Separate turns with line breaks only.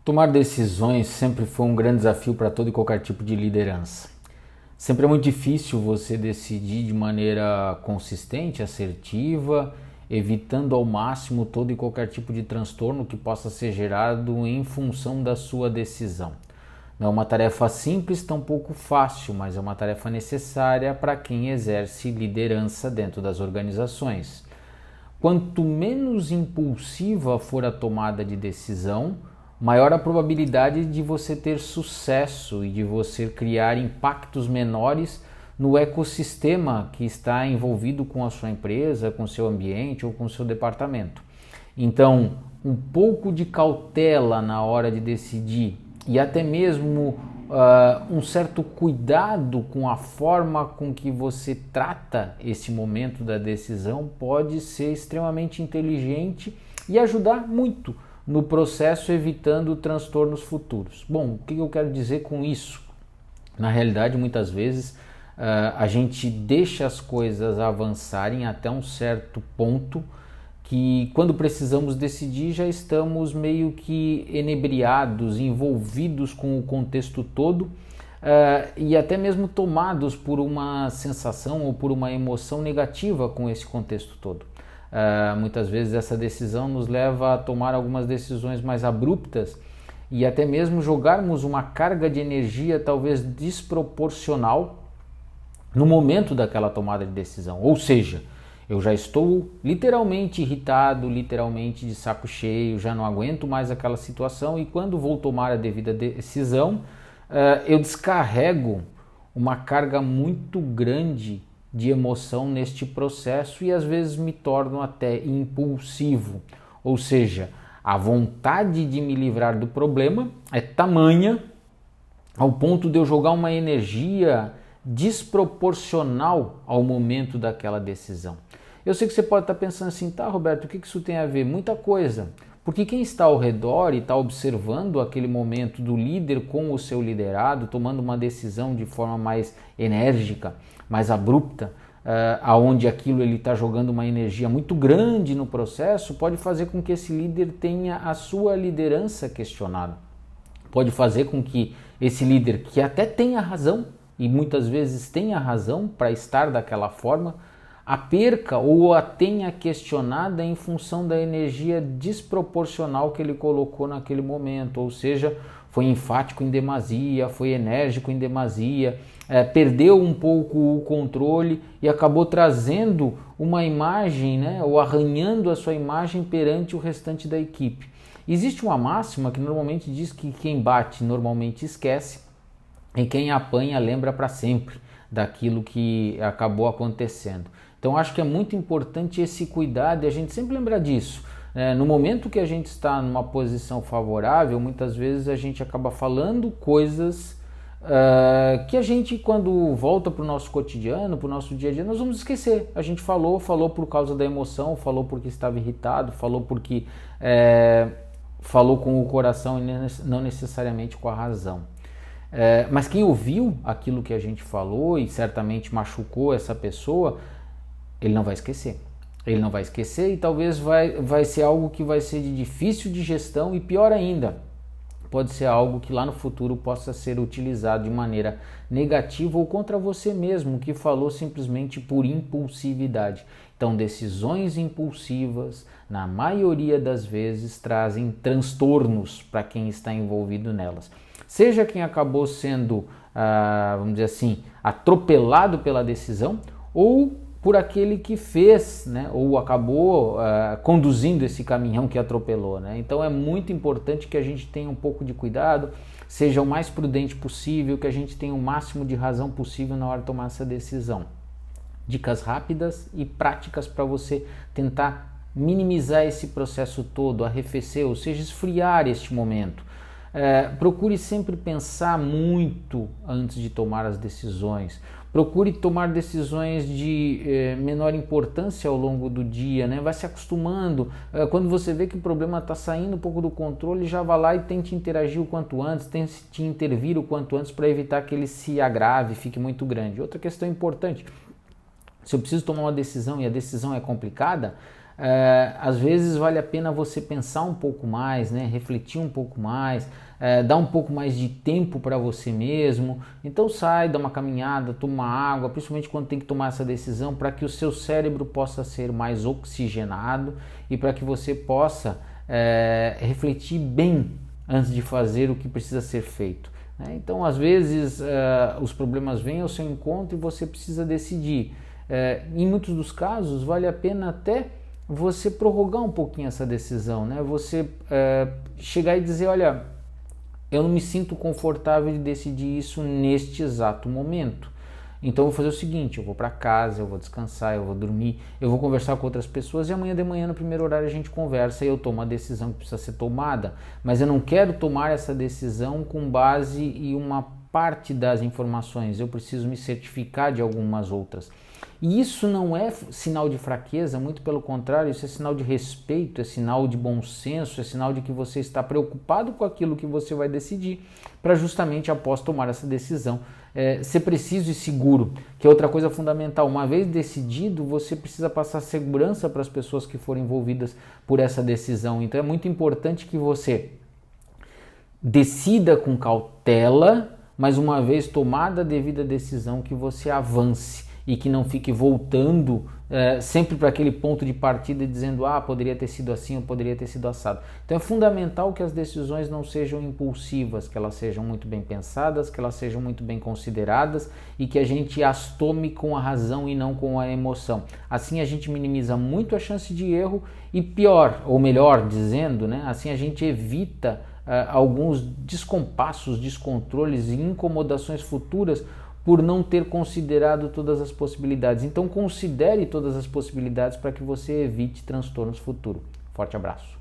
Tomar decisões sempre foi um grande desafio para todo e qualquer tipo de liderança. Sempre é muito difícil você decidir de maneira consistente, assertiva, evitando ao máximo todo e qualquer tipo de transtorno que possa ser gerado em função da sua decisão. Não é uma tarefa simples, tampouco fácil, mas é uma tarefa necessária para quem exerce liderança dentro das organizações. Quanto menos impulsiva for a tomada de decisão, maior a probabilidade de você ter sucesso e de você criar impactos menores no ecossistema que está envolvido com a sua empresa, com o seu ambiente ou com o seu departamento. Então, um pouco de cautela na hora de decidir e até mesmo um certo cuidado com a forma com que você trata esse momento da decisão pode ser extremamente inteligente e ajudar muito no processo, evitando transtornos futuros. Bom, o que eu quero dizer com isso? Na realidade, muitas vezes a gente deixa as coisas avançarem até um certo ponto que, quando precisamos decidir, já estamos meio que enebriados, envolvidos com o contexto todo e até mesmo tomados por uma sensação ou por uma emoção negativa com esse contexto todo. Muitas vezes essa decisão nos leva a tomar algumas decisões mais abruptas e até mesmo jogarmos uma carga de energia talvez desproporcional no momento daquela tomada de decisão. Ou seja, eu já estou literalmente irritado, literalmente de saco cheio, já não aguento mais aquela situação e quando vou tomar a devida decisão, eu descarrego uma carga muito grande de emoção neste processo e às vezes me torno até impulsivo, ou seja, a vontade de me livrar do problema é tamanha ao ponto de eu jogar uma energia desproporcional ao momento daquela decisão. Eu sei que você pode estar pensando assim, tá, Roberto, o que isso tem a ver? Muita coisa, porque quem está ao redor e está observando aquele momento do líder com o seu liderado, tomando uma decisão de forma mais enérgica, mais abrupta, aonde aquilo ele está jogando uma energia muito grande no processo, pode fazer com que esse líder tenha a sua liderança questionada. Pode fazer com que esse líder, que até tenha razão, e muitas vezes tenha razão para estar daquela forma, a perca ou a tenha questionada em função da energia desproporcional que ele colocou naquele momento, ou seja, foi enfático em demasia, foi enérgico em demasia, perdeu um pouco o controle e acabou trazendo uma imagem, né, ou arranhando a sua imagem perante o restante da equipe. Existe uma máxima que normalmente diz que quem bate normalmente esquece e quem apanha lembra para sempre daquilo que acabou acontecendo. Então acho que é muito importante esse cuidado e a gente sempre lembrar disso. No momento que a gente está numa posição favorável, muitas vezes a gente acaba falando coisas que a gente, quando volta para o nosso cotidiano, para o nosso dia a dia, nós vamos esquecer. A gente falou por causa da emoção, falou porque estava irritado, falou porque falou com o coração e não necessariamente com a razão. Mas quem ouviu aquilo que a gente falou e certamente machucou essa pessoa, ele não vai esquecer. Ele não vai esquecer e talvez vai ser algo que vai ser de difícil de gestão e pior ainda, pode ser algo que lá no futuro possa ser utilizado de maneira negativa ou contra você mesmo, que falou simplesmente por impulsividade. Então, decisões impulsivas, na maioria das vezes, trazem transtornos para quem está envolvido nelas. Seja quem acabou sendo, vamos dizer assim, atropelado pela decisão ou por aquele que fez, né, ou acabou conduzindo esse caminhão que atropelou, né? Então é muito importante que a gente tenha um pouco de cuidado, seja o mais prudente possível, que a gente tenha o máximo de razão possível na hora de tomar essa decisão. Dicas rápidas e práticas para você tentar minimizar esse processo todo, arrefecer, ou seja, esfriar este momento. Procure sempre pensar muito antes de tomar as decisões. Procure tomar decisões de menor importância ao longo do dia, né? Vai se acostumando. Quando você vê que o problema está saindo um pouco do controle, já vá lá e tente interagir o quanto antes, tente intervir o quanto antes para evitar que ele se agrave, fique muito grande. Outra questão importante, se eu preciso tomar uma decisão e a decisão é complicada, Às vezes vale a pena você pensar um pouco mais, né? Refletir um pouco mais, dar um pouco mais de tempo para você mesmo. Então sai, dá uma caminhada, toma água, principalmente quando tem que tomar essa decisão, para que o seu cérebro possa ser mais oxigenado e para que você possa refletir bem antes de fazer o que precisa ser feito. Então, às vezes, os problemas vêm ao seu encontro e você precisa decidir. Em muitos dos casos, vale a pena até você prorrogar um pouquinho essa decisão, né? Você chegar e dizer, olha, eu não me sinto confortável de decidir isso neste exato momento. Então eu vou fazer o seguinte, eu vou para casa, eu vou descansar, eu vou dormir, eu vou conversar com outras pessoas e amanhã de manhã no primeiro horário a gente conversa e eu tomo a decisão que precisa ser tomada, mas eu não quero tomar essa decisão com base em uma parte das informações, eu preciso me certificar de algumas outras. E isso não é sinal de fraqueza, muito pelo contrário, isso é sinal de respeito, é sinal de bom senso, é sinal de que você está preocupado com aquilo que você vai decidir, para justamente após tomar essa decisão ser preciso e seguro, que é outra coisa fundamental. Uma vez decidido, você precisa passar segurança para as pessoas que forem envolvidas por essa decisão. Então é muito importante que você decida com cautela, mas uma vez tomada a devida decisão, que você avance e que não fique voltando sempre para aquele ponto de partida e dizendo, poderia ter sido assim ou poderia ter sido assado. Então é fundamental que as decisões não sejam impulsivas, que elas sejam muito bem pensadas, que elas sejam muito bem consideradas e que a gente as tome com a razão e não com a emoção. Assim a gente minimiza muito a chance de erro e pior, ou melhor dizendo, né, assim a gente evita alguns descompassos, descontroles e incomodações futuras por não ter considerado todas as possibilidades. Então considere todas as possibilidades para que você evite transtornos futuros. Forte abraço.